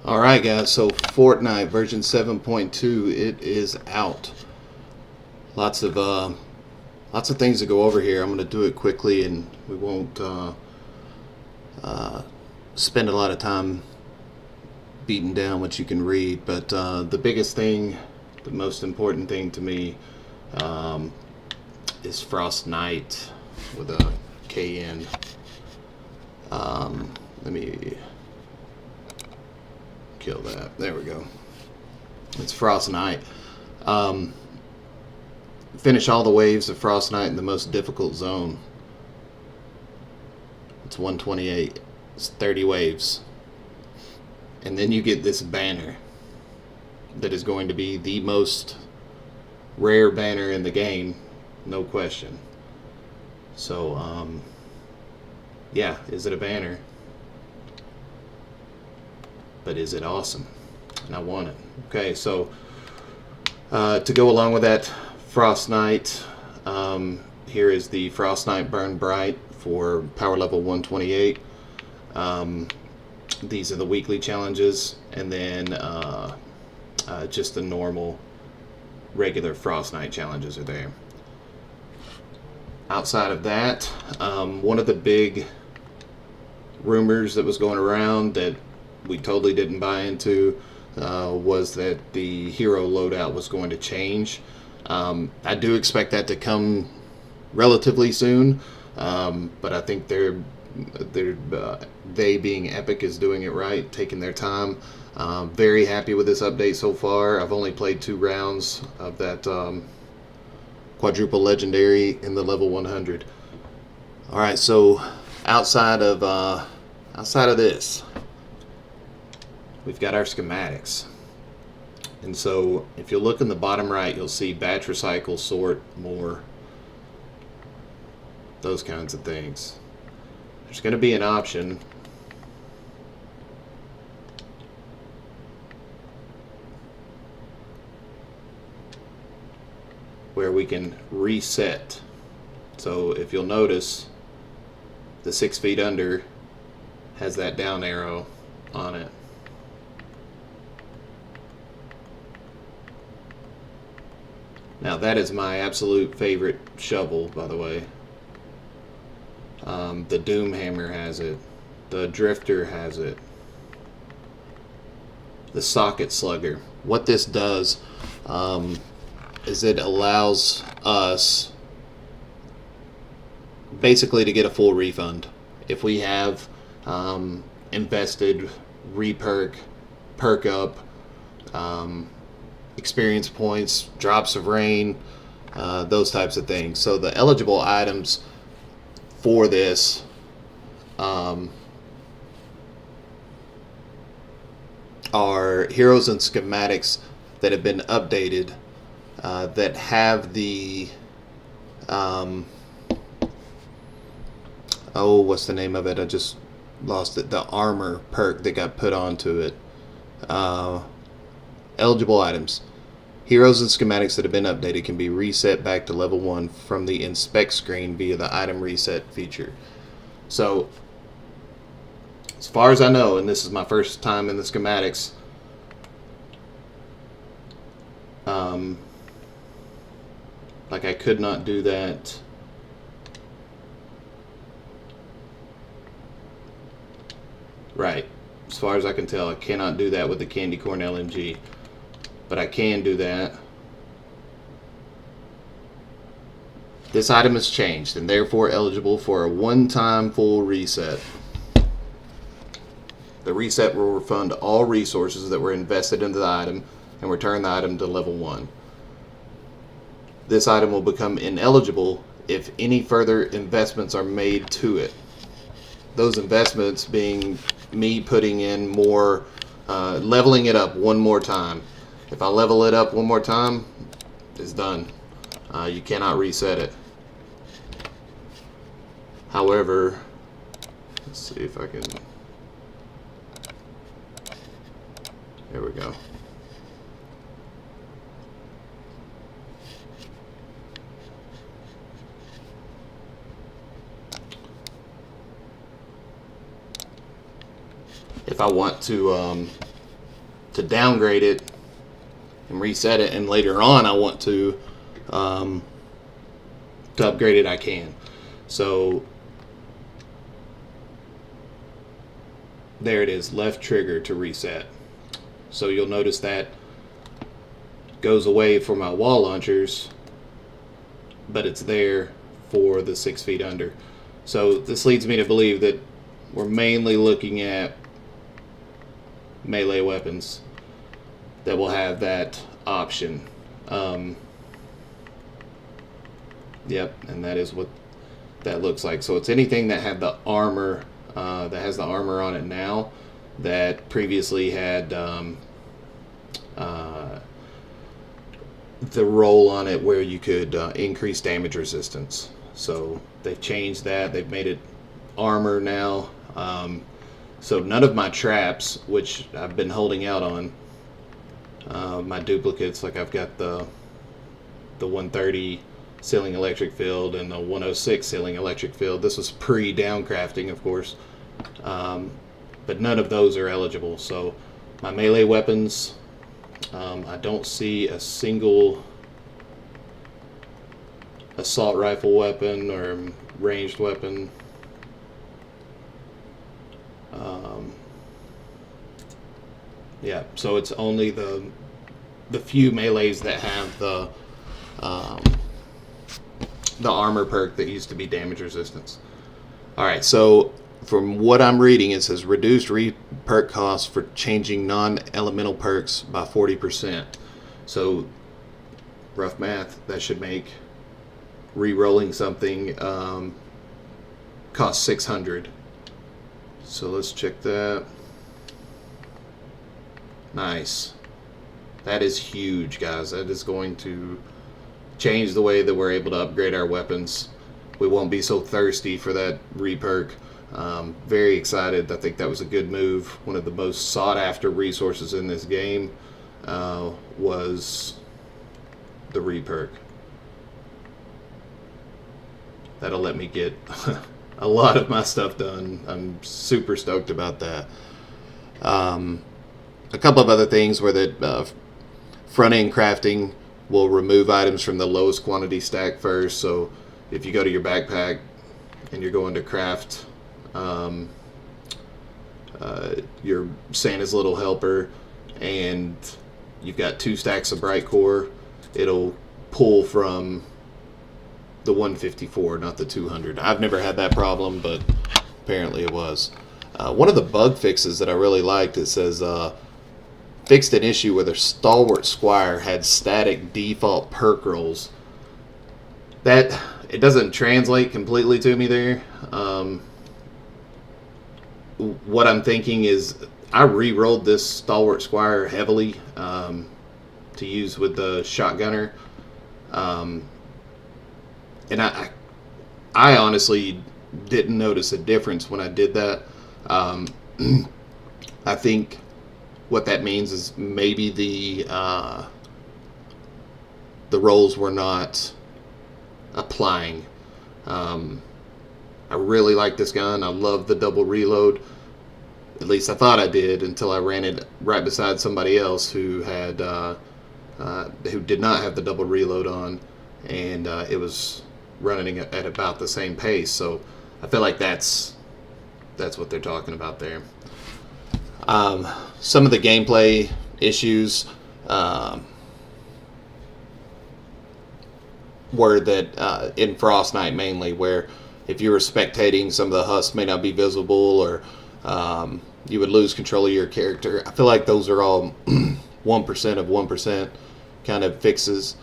Alright guys, so Fortnite version 7.2, it is out. Lots of things to go over here. I'm going to do it quickly and we won't spend a lot of time beating down what you can read, but the biggest thing, the most important thing to me is Frost Knight with a KN. Let me kill that. There we go. It's Frost Knight. Finish all the waves of Frost Knight in the most difficult zone. It's 128. It's 30 waves. And then you get this banner that is going to be the most rare banner in the game, no question. So, yeah, is it a banner? But is it awesome? And I want it. Okay, so to go along with that Frost Knight, here is the Frost Knight Burn Bright for power level 128. These are the weekly challenges, and then just the normal regular Frost Knight challenges are there. Outside of that, one of the big rumors that was going around that we totally didn't buy into was that the hero loadout was going to change. I do expect that to come relatively soon, but I think they being Epic is doing it right, taking their time. Very happy with this update so far. I've only played 2 rounds of that quadruple legendary in the level 100. All right, so outside of this, we've got our schematics. And so if you look in the bottom right, you'll see batch, recycle, sort, more, those kinds of things. There's going to be an option where we can reset. So if you'll notice, the 6 feet under has that down arrow on it. Now that is my absolute favorite shovel, by the way. The Doom Hammer has it. The Drifter has it. The Socket Slugger. What this does is it allows us basically to get a full refund. If we have invested, perk up, experience points, drops of rain, those types of things. So the eligible items for this are heroes and schematics that have been updated, that have the oh, what's the name of it? I just lost it. The armor perk that got put onto it. Eligible items. Heroes and schematics that have been updated can be reset back to level 1 from the inspect screen via the item reset feature. So, as far as I know, and this is my first time in the schematics, like I could not do that. Right. As far as I can tell, I cannot do that with the Candy Corn LMG. But I can do that. This item has changed and therefore eligible for a one-time full reset. The reset will refund all resources that were invested into the item and return the item to level 1. This item will become ineligible if any further investments are made to it. Those investments being me putting in more, leveling it up one more time. If I level it up one more time, it's done. You cannot reset it. However, let's see if I can. There we go. If I want to to downgrade it and reset it, and later on I want to upgrade it, I can. So there it is, left trigger to reset. So you'll notice that goes away for my wall launchers, but it's there for the 6 feet under. So this leads me to believe that we're mainly looking at melee weapons that will have that option. Yep, and that is what that looks like. So it's anything that had the armor, that has the armor on it now, that previously had the roll on it where you could increase damage resistance. So they've changed that. They've made it armor now. So none of my traps, which I've been holding out on, my duplicates, like I've got the 130 ceiling electric field and the 106 ceiling electric field. This was pre-down crafting, of course, but none of those are eligible. So my melee weapons, I don't see a single assault rifle weapon or ranged weapon. Yeah, so it's only the few melees that have the armor perk that used to be damage resistance. Alright, so from what I'm reading, it says reduced perk costs for changing non-elemental perks by 40%. So, rough math, that should make re-rolling something cost 600. So let's check that. Nice. That is huge, guys. That is going to change the way that we're able to upgrade our weapons. We won't be so thirsty for that re-perk. Very excited. I think that was a good move. One of the most sought after resources in this game was the re-perk. That'll let me get a lot of my stuff done. I'm super stoked about that. A couple of other things where that front-end crafting will remove items from the lowest quantity stack first. So if you go to your backpack and you're going to craft your Santa's Little Helper and you've got 2 stacks of bright core, it'll pull from the 154, not the 200. I've never had that problem, but apparently it was. One of the bug fixes that I really liked, it says fixed an issue where the Stalwart Squire had static default perk rolls. That, it doesn't translate completely to me there. What I'm thinking is I re-rolled this Stalwart Squire heavily to use with the shotgunner. And I honestly didn't notice a difference when I did that. I think what that means is maybe the rolls were not applying. I really like this gun. I love the double reload. At least I thought I did until I ran it right beside somebody else who had who did not have the double reload on, and it was running at about the same pace. So I feel like that's what they're talking about there. Some of the gameplay issues were that in Fortnite mainly, where if you were spectating, some of the husks may not be visible, or you would lose control of your character. I feel like those are all 1% of 1% kind of fixes.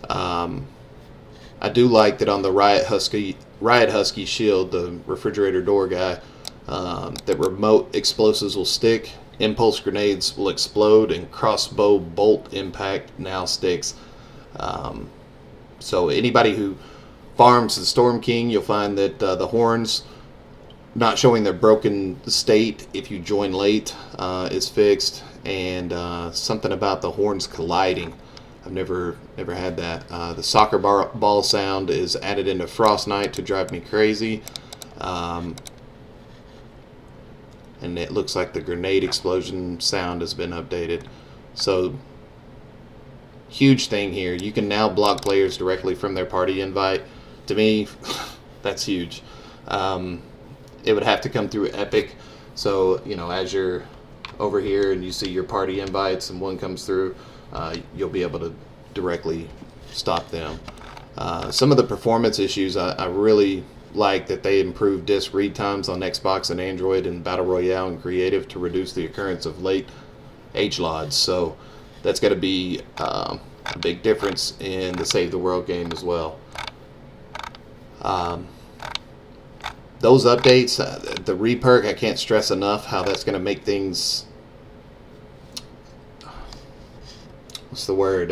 I do like that on the Riot Husky shield, the refrigerator door guy, that remote explosives will stick, impulse grenades will explode, and crossbow bolt impact now sticks. So anybody who farms the Storm King, you'll find that the horns not showing their broken state if you join late is fixed, and something about the horns colliding. I've never had that. The soccer ball sound is added into Fortnite to drive me crazy. And it looks like the grenade explosion sound has been updated. So huge thing here. You can now block players directly from their party invite. To me, that's huge. It would have to come through Epic. So, as you're over here and you see your party invites and one comes through, you'll be able to directly stop them. Some of the performance issues, I really like that they improved disk read times on Xbox and Android in Battle Royale and Creative to reduce the occurrence of late HLODs. So that's going to be a big difference in the Save the World game as well. Those updates, the reperk, I can't stress enough how that's going to make things, what's the word,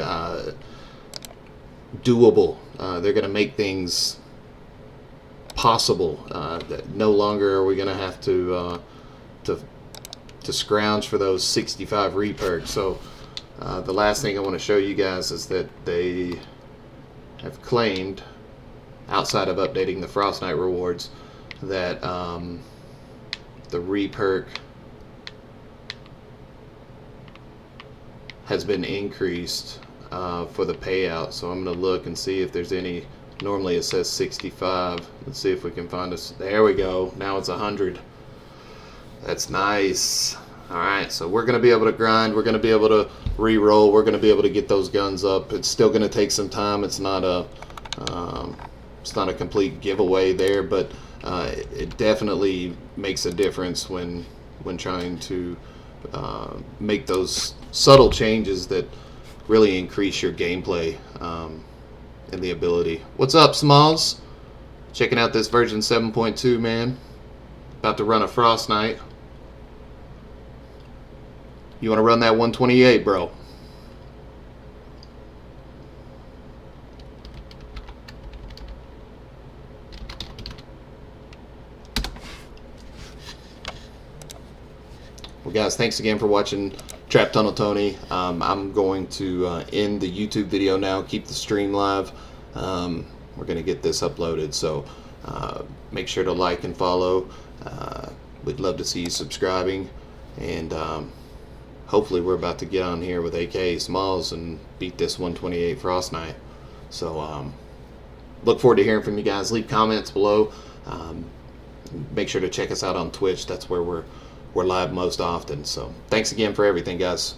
doable. They're going to make things possible. No longer are we going to have to scrounge for those 65 reperks. So the last thing I want to show you guys is that they have claimed, outside of updating the Frostnite rewards, that the reperk has been increased for the payout. So I'm going to look and see if there's any. Normally it says 65. Let's see if we can find us. There we go. Now it's 100. That's nice. Alright, so we're going to be able to grind. We're going to be able to re-roll. We're going to be able to get those guns up. It's still going to take some time. It's not a complete giveaway there, but it definitely makes a difference when trying to make those subtle changes that really increase your gameplay and the ability. What's up, Smalls? Checking out this version 7.2, man. About to run a Frostnite. You want to run that 128, bro? Well, guys, thanks again for watching Trap Tunnel Tony. I'm going to end the YouTube video now, keep the stream live. We're going to get this uploaded, so make sure to like and follow. We'd love to see you subscribing, and hopefully we're about to get on here with AK Smalls and beat this 128 Frostnite. So look forward to hearing from you guys. Leave comments below. Make sure to check us out on Twitch. That's where we're live most often. So thanks again for everything, guys.